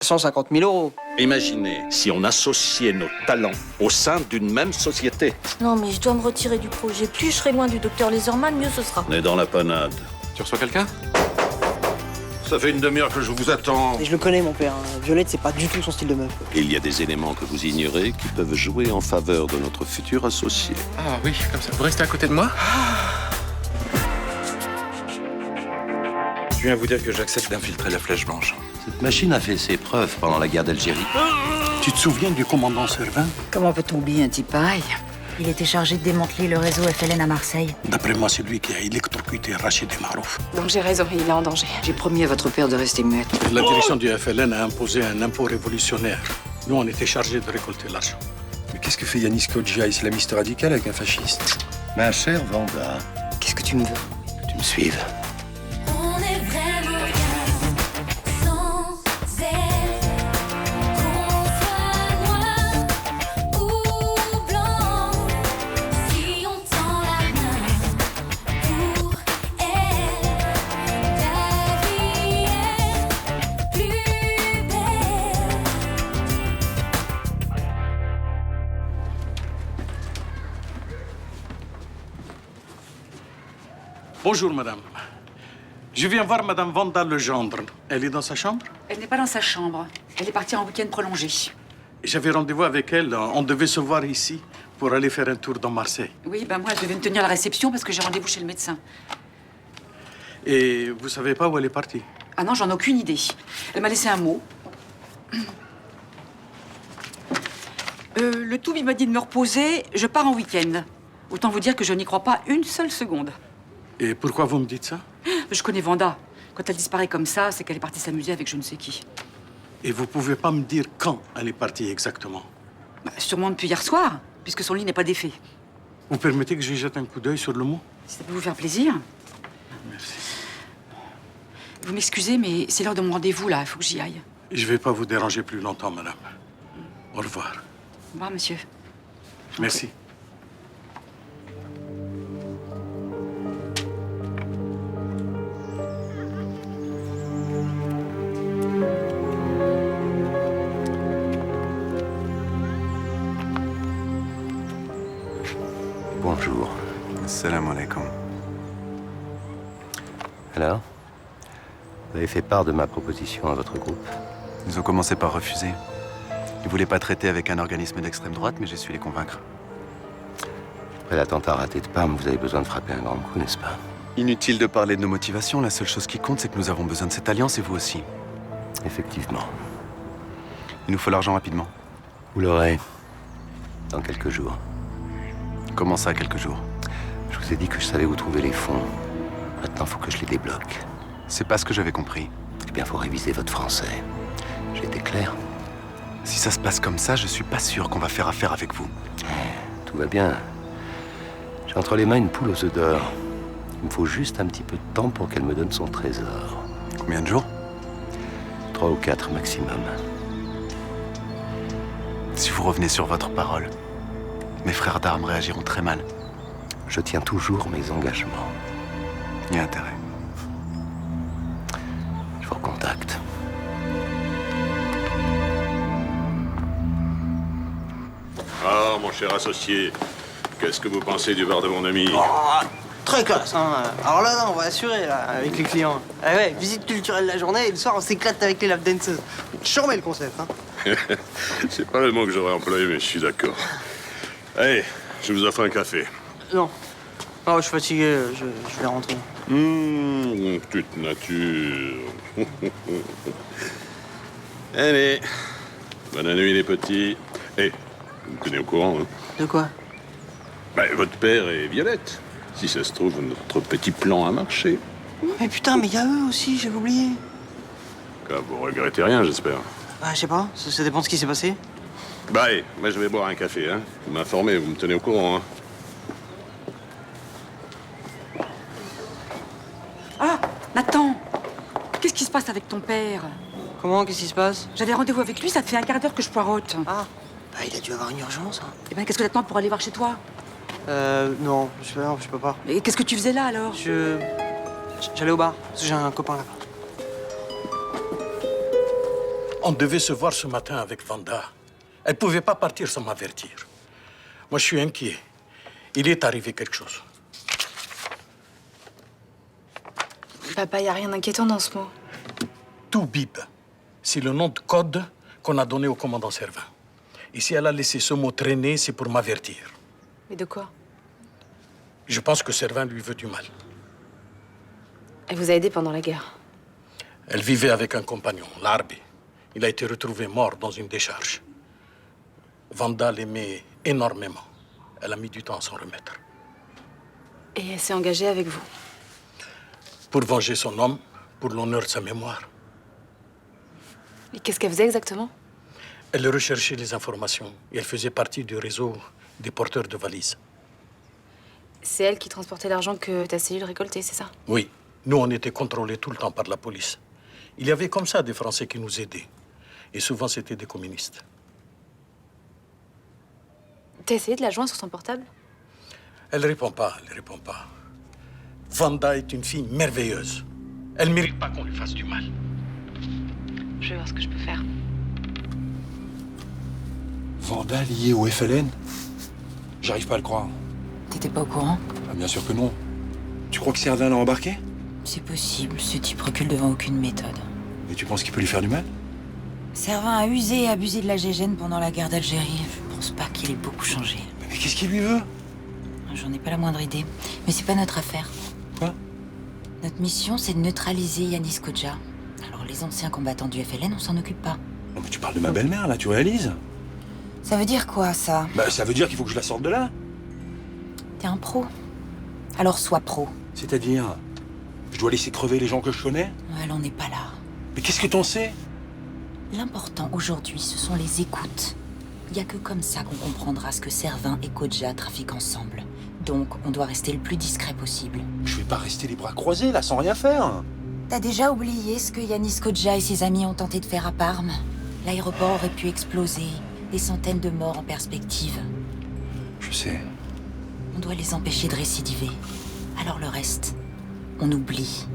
150 000 euros. Imaginez si on associait nos talents au sein d'une même société. Non, mais je dois me retirer du projet. Plus je serai loin du docteur Laserman, mieux ce sera. On est dans la panade. Tu reçois quelqu'un? Ça fait une demi-heure que je vous attends. Et je le connais, mon père. Violette, c'est pas du tout son style de meuf. Il y a des éléments que vous ignorez qui peuvent jouer en faveur de notre futur associé. Ah oui, comme ça. Vous restez à côté de moi? Je viens vous dire que j'accepte d'infiltrer la Flèche Blanche. Cette machine a fait ses preuves pendant la guerre d'Algérie. Tu te souviens du commandant Servin? Comment peut-on oublier un type pareil? Il était chargé de démanteler le réseau FLN à Marseille. D'après moi, c'est lui qui a électrocuté Rachid et Marouf. Donc j'ai raison, il est en danger. J'ai promis à votre père de rester muette. La direction du FLN a imposé un impôt révolutionnaire. Nous, on était chargés de récolter l'argent. Mais qu'est-ce que fait Yanis Kodja, islamiste radical, avec un fasciste? Ma chère Vanda, Qu'est-ce que tu me veux? que tu me suives. On est vraiment bien, sans elle. Qu'on soit noir ou blanc, si on tend la main pour elle, la vie est plus belle. Bonjour, madame. Je viens voir madame Vanda Legendre. Elle est dans sa chambre? Elle n'est pas dans sa chambre. Elle est partie en week-end prolongé. J'avais rendez-vous avec elle. On devait se voir ici pour aller faire un tour dans Marseille. Oui, ben moi, je devais me tenir à la réception parce que j'ai rendez-vous chez le médecin. Et vous savez pas où elle est partie? Ah non, j'en ai aucune idée. Elle m'a laissé un mot. Le tout, il m'a dit de me reposer. Je pars en week-end. Autant vous dire que je n'y crois pas une seule seconde. Et pourquoi vous me dites ça? Je connais Vanda. Quand elle disparaît comme ça, c'est qu'elle est partie s'amuser avec je ne sais qui. Et vous pouvez pas me dire quand elle est partie exactement? Bah, sûrement depuis hier soir, puisque son lit n'est pas défait. Vous permettez que je jette un coup d'œil sur le mot? Si ça peut vous faire plaisir. Merci. Vous m'excusez, mais c'est l'heure de mon rendez-vous, là. Il faut que j'y aille. Je vais pas vous déranger plus longtemps, madame. Au revoir. Au revoir, monsieur. Merci. Bonjour. Salam alaikum. Alors, vous avez fait part de ma proposition à votre groupe. Ils ont commencé par refuser. Ils voulaient pas traiter avec un organisme d'extrême droite, mais j'ai su les convaincre. Après l'attentat raté de Parme, vous avez besoin de frapper un grand coup, n'est-ce pas? Inutile de parler de nos motivations. La seule chose qui compte, c'est que nous avons besoin de cette alliance et vous aussi. Effectivement. Il nous faut l'argent rapidement. Vous l'aurez dans quelques jours. Comment ça, quelques jours? Je vous ai dit que je savais où trouver les fonds. Maintenant, faut que je les débloque. C'est pas ce que j'avais compris. Eh bien, faut réviser votre français. J'ai été clair. Si ça se passe comme ça, je suis pas sûr qu'on va faire affaire avec vous. Tout va bien. J'ai entre les mains une poule aux œufs d'or. Il me faut juste un petit peu de temps pour qu'elle me donne son trésor. Combien de jours? 3 ou 4 maximum. Si vous revenez sur votre parole, mes frères d'armes réagiront très mal. Je tiens toujours mes engagements. Il y a intérêt. Je vous recontacte. Ah, mon cher associé, qu'est-ce que vous pensez du bar de mon ami? Oh, très classe, hein. Alors là, on va assurer, là, avec les clients. Ah ouais, visite culturelle la journée, et le soir, on s'éclate avec les lap dancers. Chambé le concept, hein. C'est pas le mot que j'aurais employé, mais je suis d'accord. Allez, je vous offre un café. Non. Oh, je suis fatigué, je vais rentrer. Toute nature. Allez, bonne nuit les petits. Eh, vous me tenez au courant, hein? De quoi? Votre père et Violette. Si ça se trouve, notre petit plan a marché. Mais putain, mais il y a eux aussi, j'avais oublié. Quoi, vous regrettez rien, j'espère. Ah, je sais pas, ça dépend de ce qui s'est passé. Allez, moi je vais boire un café, hein. Vous m'informez, vous me tenez au courant, hein. Ah, Nathan! Qu'est-ce qui se passe avec ton père? Comment? Qu'est-ce qui se passe? J'avais rendez-vous avec lui, ça te fait un quart d'heure que je poirote. Ah, bah, il a dû avoir une urgence, hein. Eh ben, qu'est-ce que t'attends pour aller voir chez toi? Non, je peux pas. Et qu'est-ce que tu faisais là, alors? J'allais au bar, parce que j'ai un copain là-bas. On devait se voir ce matin avec Vanda. Elle ne pouvait pas partir sans m'avertir. Moi, je suis inquiet. Il est arrivé quelque chose. Papa, y a rien d'inquiétant dans ce mot. Toubib, c'est le nom de code qu'on a donné au commandant Servin. Et si elle a laissé ce mot traîner, c'est pour m'avertir. Mais de quoi? Je pense que Servin lui veut du mal. Elle vous a aidé pendant la guerre. Elle vivait avec un compagnon, Larbi. Il a été retrouvé mort dans une décharge. Vanda l'aimait énormément. Elle a mis du temps à s'en remettre. Et elle s'est engagée avec vous. Pour venger son homme, pour l'honneur de sa mémoire. Et qu'est-ce qu'elle faisait exactement? Elle recherchait les informations et elle faisait partie du réseau des porteurs de valises. C'est elle qui transportait l'argent que ta cellule récoltait, c'est ça? Oui. Nous, on était contrôlés tout le temps par la police. Il y avait comme ça des Français qui nous aidaient. Et souvent, c'était des communistes. T'as essayé de la joindre sur son portable? Elle répond pas, elle répond pas. Vanda est une fille merveilleuse. Elle mérite pas qu'on lui fasse du mal. Je vais voir ce que je peux faire. Vanda lié au FLN? J'arrive pas à le croire. T'étais pas au courant? Ah, bien sûr que non. Tu crois que Servin l'a embarqué? C'est possible, ce type recule devant aucune méthode. Et tu penses qu'il peut lui faire du mal? Servin a usé et abusé de la GIGN pendant la guerre d'Algérie. Je pense pas qu'il ait beaucoup changé. Mais qu'est-ce qu'il lui veut? J'en ai pas la moindre idée. Mais c'est pas notre affaire. Quoi? Notre mission, c'est de neutraliser Yanis Kodja. Alors les anciens combattants du FLN, on s'en occupe pas. Non mais tu parles de ma belle-mère là, tu réalises? Ça veut dire quoi, ça? Bah ça veut dire qu'il faut que je la sorte de là. T'es un pro. Alors sois pro. C'est-à-dire? Je dois laisser crever les gens que je connais? Ouais, on n'est pas là. Mais qu'est-ce que t'en sais? L'important aujourd'hui, ce sont les écoutes. Il n'y a que comme ça qu'on comprendra ce que Servin et Kodja trafiquent ensemble. Donc, on doit rester le plus discret possible. Je vais pas rester les bras croisés là, sans rien faire. T'as déjà oublié ce que Yanis Kodja et ses amis ont tenté de faire à Parme? L'aéroport aurait pu exploser, des centaines de morts en perspective. Je sais. On doit les empêcher de récidiver. Alors le reste, on oublie.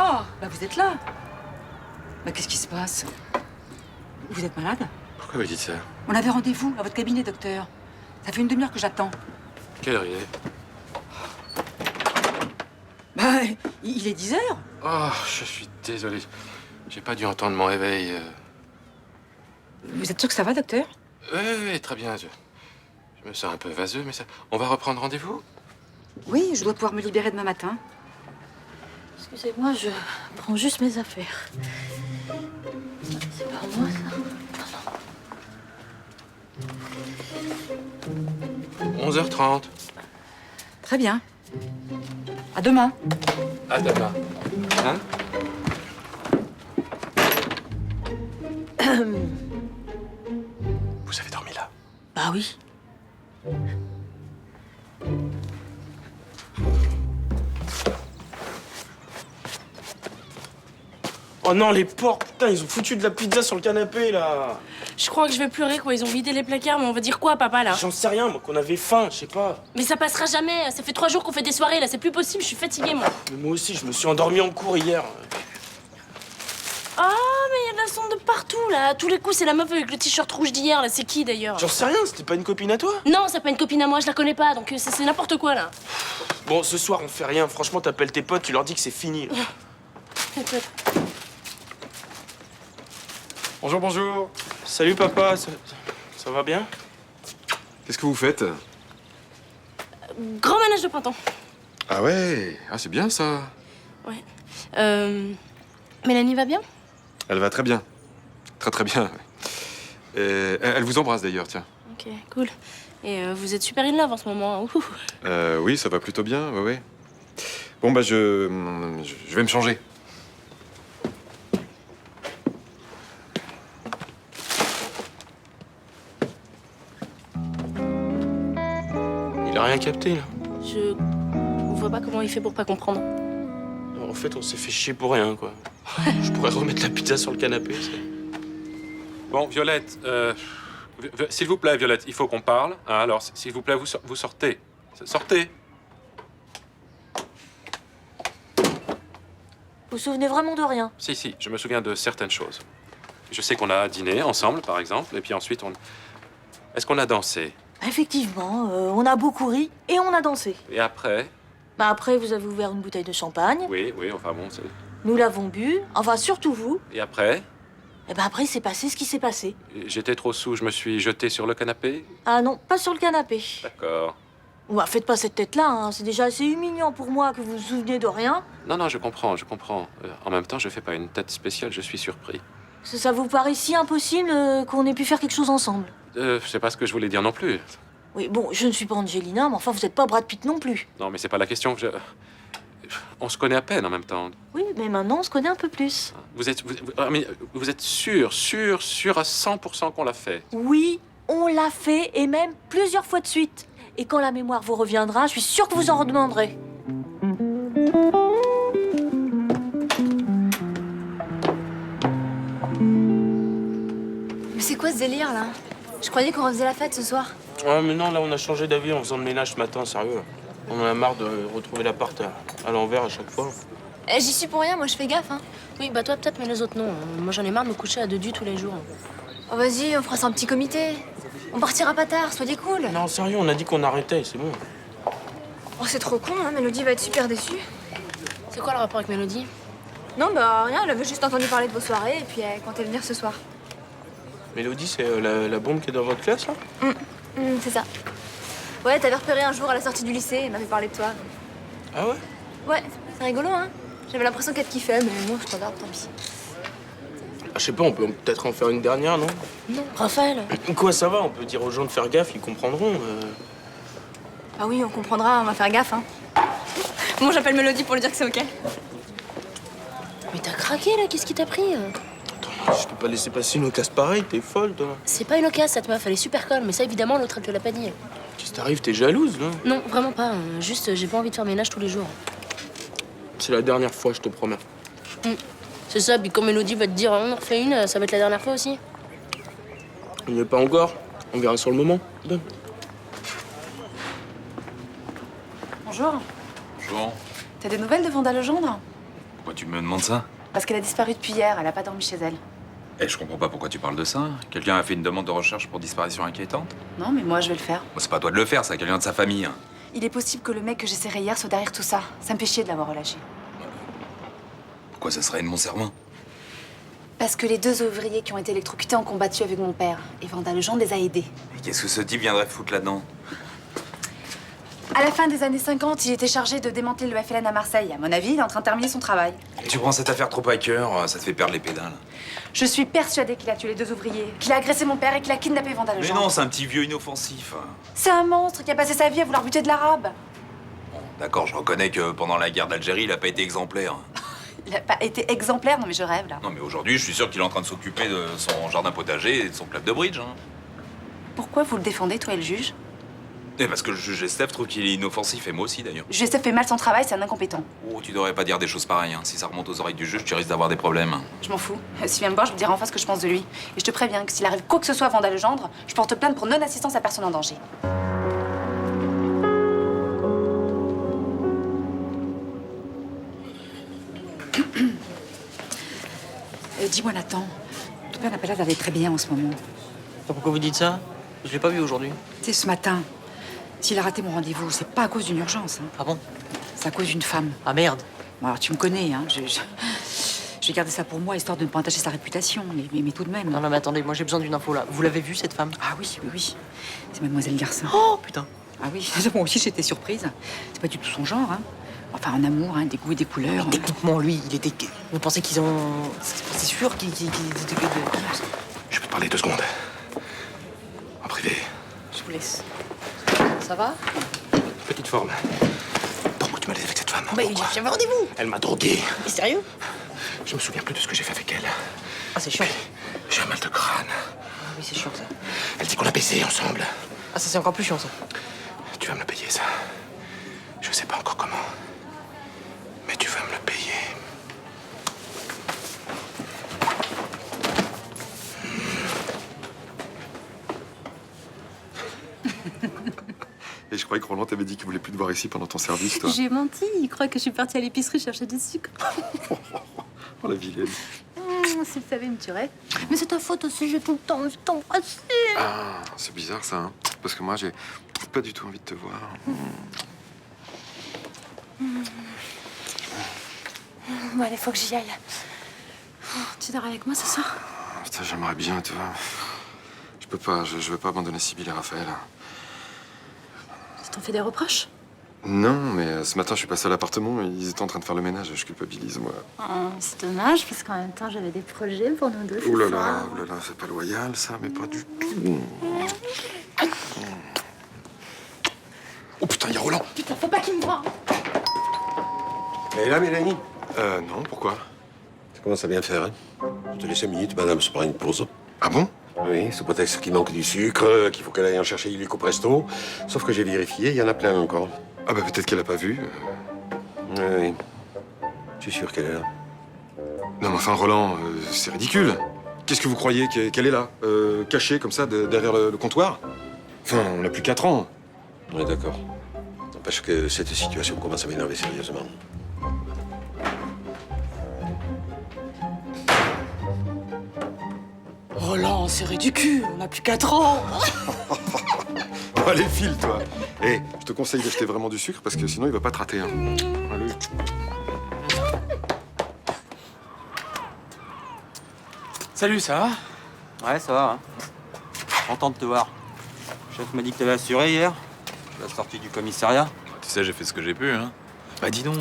Oh, bah vous êtes là. Bah qu'est-ce qui se passe? Vous êtes malade? Pourquoi vous dites ça? On avait rendez-vous à votre cabinet, docteur. Ça fait une demi-heure que j'attends. Quelle heure il est? Bah, il est 10 heures. Oh, je suis désolé. J'ai pas dû entendre mon réveil. Vous êtes sûr que ça va, docteur? Oui, très bien. Je me sens un peu vaseux, mais ça... On va reprendre rendez-vous? Oui, je dois pouvoir me libérer demain matin. Excusez-moi, je prends juste mes affaires. C'est pas moi, ça? 11h30. Très bien. À demain. À demain. Hein? Vous avez dormi là? Bah oui. Oh non, les porcs, putain, ils ont foutu de la pizza sur le canapé, là. Je crois que je vais pleurer, quoi. Ils ont vidé les placards, mais on va dire quoi, papa, là? J'en sais rien, moi, qu'on avait faim, je sais pas. Mais ça passera jamais. Ça fait 3 jours qu'on fait des soirées, là. C'est plus possible, je suis fatiguée, moi. Mais moi aussi, je me suis endormi en cours hier. Oh, mais il y a de la sonde de partout, là. À tous les coups, c'est la meuf avec le t-shirt rouge d'hier, là. C'est qui, d'ailleurs? J'en sais rien, c'était pas une copine à toi? Non, c'est pas une copine à moi, je la connais pas, donc c'est n'importe quoi, là. Bon, ce soir, on fait rien. Franchement, t'appelles tes potes, tu leur dis que c'est fini. Là. Bonjour, bonjour. Salut, papa. Ça va bien? Qu'est-ce que vous faites? Grand manège de printemps. Ah ouais, ah c'est bien ça. Ouais. Mélanie va bien? Elle va très bien. Très bien. Et elle vous embrasse d'ailleurs, tiens. Ok, cool. Et vous êtes super in love en ce moment. Ouh. Oui, ça va plutôt bien, ouais. Bon, bah je vais me changer. Il a rien capté, là. Je vois pas comment il fait pour pas comprendre. En fait, on s'est fait chier pour rien, quoi. Je pourrais remettre la pizza sur le canapé, c'est... Bon, Violette, s'il vous plaît, Violette, il faut qu'on parle. Hein, alors, s'il vous plaît, vous sortez. Sortez. Vous vous souvenez vraiment de rien? Si, je me souviens de certaines choses. Je sais qu'on a dîné ensemble, par exemple, et puis ensuite, Est-ce qu'on a dansé? Effectivement, on a beaucoup ri et on a dansé. Et après? Bah après, vous avez ouvert une bouteille de champagne. Oui, enfin bon, c'est... Nous l'avons bu, enfin surtout vous. Et après? Et ben après, c'est passé ce qui s'est passé. J'étais trop saoul, je me suis jeté sur le canapé? Ah non, pas sur le canapé. D'accord. Bah faites pas cette tête-là, hein. C'est déjà assez humiliant pour moi que vous vous souveniez de rien. Non, je comprends. En même temps, je fais pas une tête spéciale, je suis surpris. Ça vous paraît si impossible qu'on ait pu faire quelque chose ensemble? C'est pas ce que je voulais dire non plus. Oui, bon, je ne suis pas Angelina, mais enfin, vous êtes pas Brad Pitt non plus. Non, mais c'est pas la question. On se connaît à peine en même temps. Oui, mais maintenant, on se connaît un peu plus. Vous êtes sûr à 100% qu'on l'a fait? Oui, on l'a fait, et même plusieurs fois de suite. Et quand la mémoire vous reviendra, je suis sûre que vous en redemanderez. Mais c'est quoi ce délire là? Je croyais qu'on refaisait la fête ce soir. Ouais, mais non, là, on a changé d'avis en faisant le ménage ce matin, sérieux. On en a marre de retrouver l'appart à l'envers à chaque fois. Eh, j'y suis pour rien, moi je fais gaffe, hein. Oui, bah toi peut-être, mais les autres non. Moi j'en ai marre de me coucher à 2 du tous les jours. Oh, vas-y, on fera ça en petit comité. On partira pas tard, soyez cool. Non, sérieux, on a dit qu'on arrêtait, c'est bon. Oh, c'est trop con, hein. Mélodie va être super déçue. C'est quoi le rapport avec Mélodie? Non, bah rien, elle avait juste entendu parler de vos soirées et puis elle comptait venir ce soir. Mélodie, c'est la bombe qui est dans votre classe, là? C'est ça. Ouais, t'avais repéré un jour à la sortie du lycée, elle m'avait parlé de toi. Ah ouais? Ouais, c'est rigolo, hein. J'avais l'impression qu'elle te kiffait, mais moi, je t'adore, tant pis. Ah, je sais pas, on peut peut-être en faire une dernière, non? Non, Raphaël. Quoi, ça va, on peut dire aux gens de faire gaffe, ils comprendront. Ah oui, on comprendra, on va faire gaffe, hein. Bon, j'appelle Mélodie pour lui dire que c'est OK. Mais t'as craqué là, qu'est-ce qui t'a pris? Je peux pas laisser passer une occasion pareille, t'es folle, toi. C'est pas une occasion, cette meuf, elle est super conne, mais ça évidemment, l'autre elle te l'a pas dit. Qu'est-ce qui t'arrive, t'es jalouse, non? Non, vraiment pas. Juste, j'ai pas envie de faire ménage tous les jours. C'est la dernière fois, je te promets. C'est ça, puis quand Mélodie va te dire on en refait une, ça va être la dernière fois aussi. On n'y est pas encore, on verra sur le moment. Donne. Bonjour. Bonjour. T'as des nouvelles de Vanda Legendre? Pourquoi tu me demandes ça? Parce qu'elle a disparu depuis hier, elle a pas dormi chez elle. Eh, je comprends pas pourquoi tu parles de ça. Quelqu'un a fait une demande de recherche pour disparition inquiétante? Non, mais moi je vais le faire. Bon, c'est pas à toi de le faire, c'est à quelqu'un de sa famille. Hein. Il est possible que le mec que j'ai serré hier soit derrière tout ça. Ça me fait chier de l'avoir relâché. Pourquoi ça serait de mon serment? Parce que les 2 ouvriers qui ont été électrocutés ont combattu avec mon père. Et Vanda Legendre les a aidés. Et qu'est-ce que ce type viendrait foutre là-dedans? À la fin des années 50, il était chargé de démanteler le FLN à Marseille. À mon avis, il est en train de terminer son travail. Tu prends cette affaire trop à cœur, ça te fait perdre les pédales. Je suis persuadée qu'il a tué les 2 ouvriers, qu'il a agressé mon père et qu'il a kidnappé Vanda Mais Legendre. non, c'est un petit vieux inoffensif. C'est un monstre qui a passé sa vie à vouloir buter de l'arabe. D'accord, je reconnais que pendant la guerre d'Algérie, il a pas été exemplaire. Il a pas été exemplaire, non mais je rêve là. Non, mais aujourd'hui, je suis sûr qu'il est en train de s'occuper de son jardin potager et de son club de bridge. Hein. Pourquoi vous le défendez, toi et le juge? Et parce que le juge Estève trouve qu'il est inoffensif, et moi aussi d'ailleurs. Le juge Estève fait mal son travail, c'est un incompétent. Oh, tu devrais pas dire des choses pareilles. Hein. Si ça remonte aux oreilles du juge, tu risques d'avoir des problèmes. Je m'en fous. S'il vient me voir, je lui dirai en face ce que je pense de lui. Et je te préviens que s'il arrive quoi que ce soit à Vanda Legendre, je porte plainte pour non-assistance à personne en danger. Dis-moi, Nathan, ton père n'a pas l'air d'aller très bien en ce moment. Pourquoi vous dites ça? Je l'ai pas vu aujourd'hui. Tu sais, ce matin, s'il a raté mon rendez-vous, c'est pas à cause d'une urgence. Hein. Ah bon? C'est à cause d'une femme. Ah merde. Bon, alors, tu me connais, hein. Je vais garder ça pour moi, histoire de ne pas entacher sa réputation. Mais tout de même. Non, mais attendez, moi j'ai besoin d'une info là. Vous l'avez vue, cette femme? Ah oui, oui, oui. C'est Mademoiselle Garcin. Oh, putain. Ah oui, moi aussi j'étais surprise. C'est pas du tout son genre, hein. Enfin, en amour, hein, des goûts et des couleurs. Mais techniquement, lui, il était... Vous pensez qu'ils ont... C'est sûr qu'ils... Je peux te parler 2 secondes. En privé. Je vous laisse. Ça va? Petite forme. Pourquoi tu m'as laissé avec cette femme? Bah, j'avais rendez-vous. Elle m'a drogué. Mais sérieux? Je me souviens plus de ce que j'ai fait avec elle. Ah, c'est chiant. J'ai un mal de crâne. Ah oui, c'est chiant, ça. Elle dit qu'on a baisé ensemble. Ah, ça, c'est encore plus chiant, ça. Tu vas me le payer, ça. Je sais pas encore comment. Mais tu vas me le payer. croyais que Roland t'avait dit qu'il voulait plus te voir ici pendant ton service, toi. J'ai menti, il croit que je suis partie à l'épicerie chercher du sucre. Oh, la vilaine. S'il savait, il me tuerait. Mais c'est ta faute aussi, j'ai tout le temps envie de t'embrasser. Ah, c'est bizarre, ça, hein. Parce que moi, j'ai pas du tout envie de te voir. Bon, allez, faut que j'y aille. Tu dors avec moi ce soir? Putain, j'aimerais bien, tu vois. Je peux pas, je veux pas abandonner Sibylle et Raphaël. Tu t'en fais des reproches? Non, mais ce matin, je suis passé à l'appartement et ils étaient en train de faire le ménage. Je culpabilise, moi. C'est dommage, parce qu'en même temps, j'avais des projets pour nous deux. Oh là là, c'est pas loyal, ça, mais pas du tout. Oh putain, il y a Roland. Putain, faut pas qu'il me voie. Elle est là, Mélanie? Non, pourquoi? Ça commence à bien faire, hein? Je te laisse 5 minutes, madame se prend une pause. Ah bon? Oui, sous prétexte qu'il manque du sucre, qu'il faut qu'elle aille en chercher illico presto. Sauf que j'ai vérifié, il y en a plein encore. Ah bah peut-être qu'elle a pas vu. Oui. Je suis sûr qu'elle est là. Non mais enfin, Roland, c'est ridicule. Qu'est-ce que vous croyez qu'elle est là, cachée comme ça, derrière le comptoir? Enfin, on n'a plus 4 ans. On est d'accord. Parce que cette situation commence à m'énerver sérieusement. Roland, c'est ridicule, on n'a plus 4 ans. Allez, file, toi. Eh, je te conseille d'acheter vraiment du sucre parce que sinon il va pas te rater. Hein. Allez. Salut, ça va? Ouais, ça va. Hein. Content de te voir. Le chef m'a dit que t'avais assuré hier. Je suis sorti du commissariat. Tu sais, j'ai fait ce que j'ai pu, hein. Bah dis donc,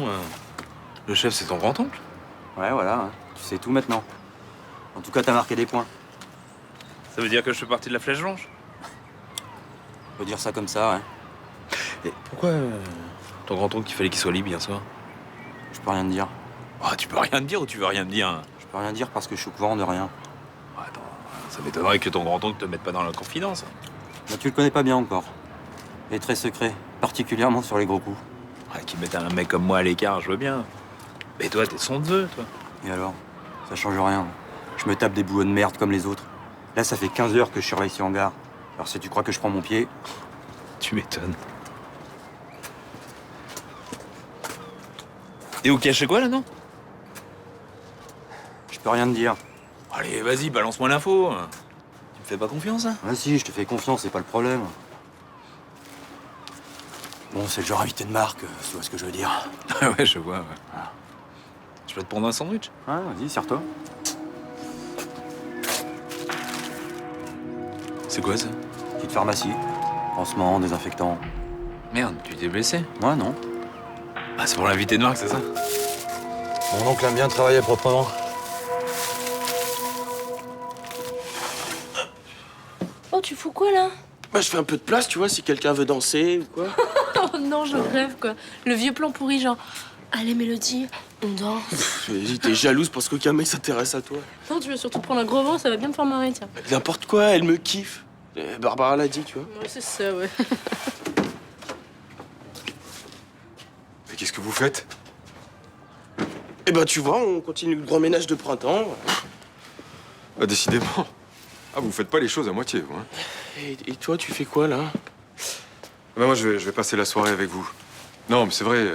le chef, c'est ton grand-oncle? Ouais, voilà. Hein. Tu sais tout maintenant. En tout cas, t'as marqué des points. Ça veut dire que je fais partie de la Flèche Blanche? On peut dire ça comme ça, ouais. Et pourquoi ton grand-oncle, il fallait qu'il soit libre hier soir? Je peux rien te dire. Ah, tu peux rien te dire ou tu veux rien me dire? Je peux rien dire parce que je suis au courant de rien. Attends, ça m'étonnerait que ton grand-oncle te mette pas dans la confidence. Bah, tu le connais pas bien encore. Il est très secret, particulièrement sur les gros coups. Ouais, qu'il mette un mec comme moi à l'écart, je veux bien. Mais toi, t'es son neveu, toi. Et alors? Ça change rien. Je me tape des boulots de merde comme les autres. Là, ça fait 15 heures que je suis ici en gare. Alors si tu crois que je prends mon pied... Tu m'étonnes. T'es au cachet quoi, là, non? Je peux rien te dire. Allez, vas-y, balance-moi l'info. Tu me fais pas confiance, hein? Ah si, je te fais confiance, c'est pas le problème. Bon, c'est le genre invité de marque, tu vois ce que je veux dire. Ouais, je vois, ouais. Voilà. Je peux te prendre un sandwich? Ouais, vas-y, serre-toi. C'est quoi, ça? Petite pharmacie. Pansement, désinfectant. Merde, tu t'es blessé? Ouais, non. Ah, c'est pour l'invité de marque, c'est ça? Mon oncle aime bien travailler proprement. Oh, tu fous quoi, là? Bah, je fais un peu de place, tu vois, si quelqu'un veut danser ou quoi. Oh non, je rêve, quoi. Le vieux plan pourri, genre... Allez, Mélodie, on danse. Vas-y, t'es jalouse parce qu'aucun mec s'intéresse à toi. Non, tu veux surtout prendre un gros vent, ça va bien me faire marrer, tiens. N'importe quoi, elle me kiffe. Barbara l'a dit, tu vois. Ouais, c'est ça, ouais. Mais qu'est-ce que vous faites? Eh ben, tu vois, on continue le grand ménage de printemps. Ah, décidément. Ah, vous faites pas les choses à moitié, vous, hein. Et toi, tu fais quoi, là? Ben, moi, je vais passer la soirée avec vous. Non, mais c'est vrai,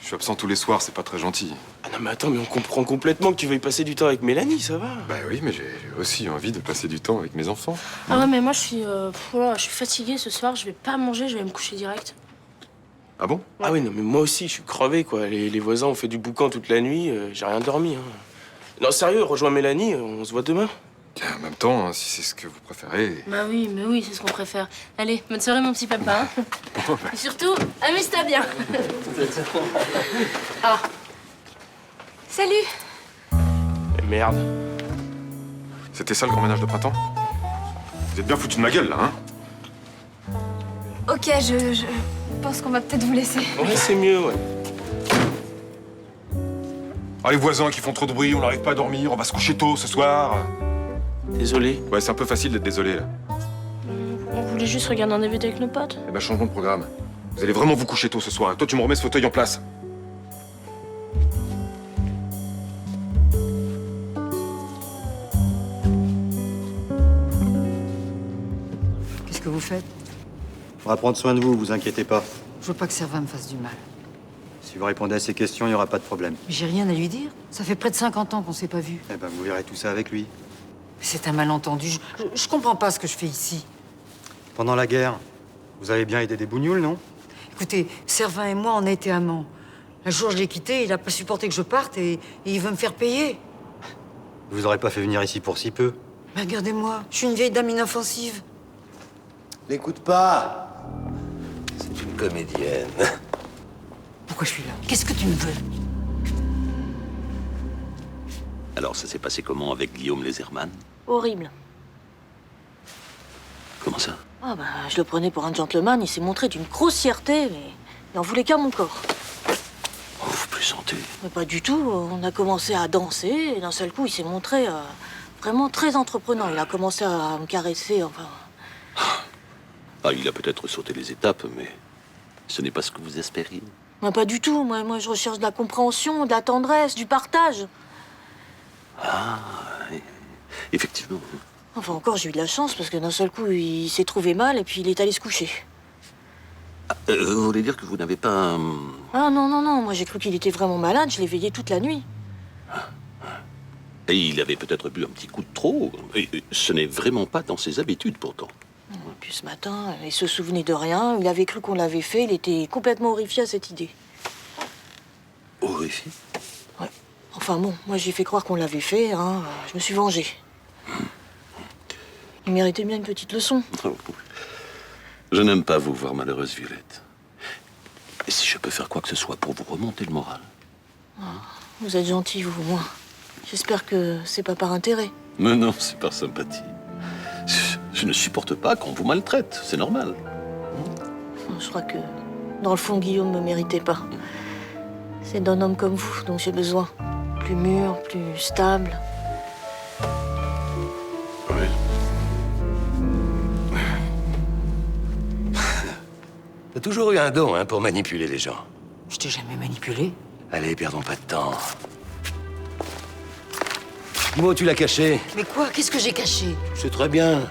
je suis absent tous les soirs, c'est pas très gentil. Ah non, mais attends, mais on comprend complètement que tu veuilles passer du temps avec Mélanie, ça va? Bah oui, mais j'ai aussi envie de passer du temps avec mes enfants. Ah ouais, mais moi, je suis fatiguée ce soir, je vais pas manger, je vais me coucher direct. Ah bon? Ah oui, non, mais moi aussi, je suis crevé, quoi. Les voisins ont fait du boucan toute la nuit, j'ai rien dormi, hein. Non, sérieux, rejoins Mélanie, on se voit demain. En même temps, hein, si c'est ce que vous préférez... Bah oui, mais oui, c'est ce qu'on préfère. Allez, bonne soirée, mon petit papa. Hein. Et surtout, amuse-toi bien. Ah. Salut. Mais merde. C'était ça le grand ménage de printemps? Vous êtes bien foutu de ma gueule, là, hein? Ok, je pense qu'on va peut-être vous laisser. Ouais, c'est mieux, ouais. Ah, les voisins qui font trop de bruit, on n'arrive pas à dormir, on va se coucher tôt ce soir. Désolé. Ouais, c'est un peu facile d'être désolé, là. On voulait juste regarder un DVD avec nos potes. Eh ben, changeons de programme. Vous allez vraiment vous coucher tôt ce soir. Toi, tu me remets ce fauteuil en place. Qu'est-ce que vous faites? On va prendre soin de vous, vous inquiétez pas. Je veux pas que Servin me fasse du mal. Si vous répondez à ces questions, il n'y aura pas de problème. Mais j'ai rien à lui dire. Ça fait près de 50 ans qu'on s'est pas vus. Eh ben, vous verrez tout ça avec lui. C'est un malentendu. Je comprends pas ce que je fais ici. Pendant la guerre, vous avez bien aidé des bougnoules, non? Écoutez, Servin et moi, on a été amants. Un jour, je l'ai quitté, il a pas supporté que je parte et il veut me faire payer. Je vous aurais pas fait venir ici pour si peu. Mais regardez-moi, je suis une vieille dame inoffensive. L'écoute pas. C'est une comédienne. Pourquoi je suis là? Qu'est-ce que tu me veux? Alors, ça s'est passé comment avec Guillaume Lézerman? Horrible. Comment ça? Ah bah, je le prenais pour un gentleman, il s'est montré d'une grossièreté, mais il en voulait qu'à mon corps. Oh, vous plaisantez. Mais pas du tout, on a commencé à danser, et d'un seul coup, il s'est montré vraiment très entreprenant. Il a commencé à me caresser, enfin... Ah, il a peut-être sauté les étapes, mais ce n'est pas ce que vous espériez. Mais pas du tout, moi je recherche de la compréhension, de la tendresse, du partage. Ah, effectivement. Enfin, encore, j'ai eu de la chance, parce que d'un seul coup, il s'est trouvé mal, et puis il est allé se coucher. Ah, vous voulez dire que vous n'avez pas... Ah non, moi j'ai cru qu'il était vraiment malade, je l'ai veillé toute la nuit. Et il avait peut-être bu un petit coup de trop. Et ce n'est vraiment pas dans ses habitudes, pourtant. Et puis ce matin, il se souvenait de rien, il avait cru qu'on l'avait fait, il était complètement horrifié à cette idée. Horrifié? Ouais. Enfin bon, moi j'ai fait croire qu'on l'avait fait, hein, je me suis vengée. Il méritait bien une petite leçon. Je n'aime pas vous voir malheureuse, Violette. Et si je peux faire quoi que ce soit pour vous remonter le moral? Vous êtes gentil, vous, moi. J'espère que c'est pas par intérêt. Mais non, c'est par sympathie. Je ne supporte pas qu'on vous maltraite, c'est normal. Je crois que, dans le fond, Guillaume me méritait pas. C'est d'un homme comme vous dont j'ai besoin. Plus mûr, plus stable. Oui. T'as toujours eu un don, hein, pour manipuler les gens. Je t'ai jamais manipulé. Allez, perdons pas de temps. Dis-moi où tu l'as caché. Mais quoi? Qu'est-ce que j'ai caché? C'est très bien.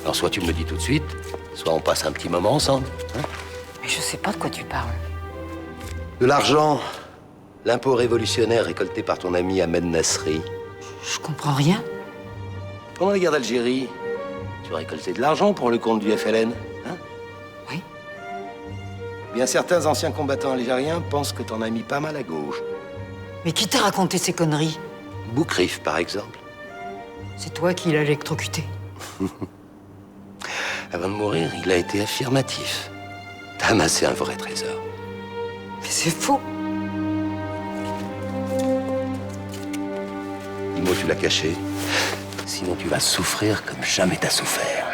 Alors, soit tu me le dis tout de suite, soit on passe un petit moment ensemble. Hein? Mais je sais pas de quoi tu parles. De l'argent. L'impôt révolutionnaire récolté par ton ami Ahmed Nasri. Je comprends rien. Pendant la guerre d'Algérie, tu as récolté de l'argent pour le compte du FLN, hein? Oui. Bien, certains anciens combattants algériens pensent que t'en as mis pas mal à gauche. Mais qui t'a raconté ces conneries? Boukrif, par exemple. C'est toi qui l'as électrocuté. Avant de mourir, il a été affirmatif. T'as amassé un vrai trésor. Mais c'est faux. Dis-moi où tu l'as caché. Sinon, tu vas souffrir comme jamais t'as souffert.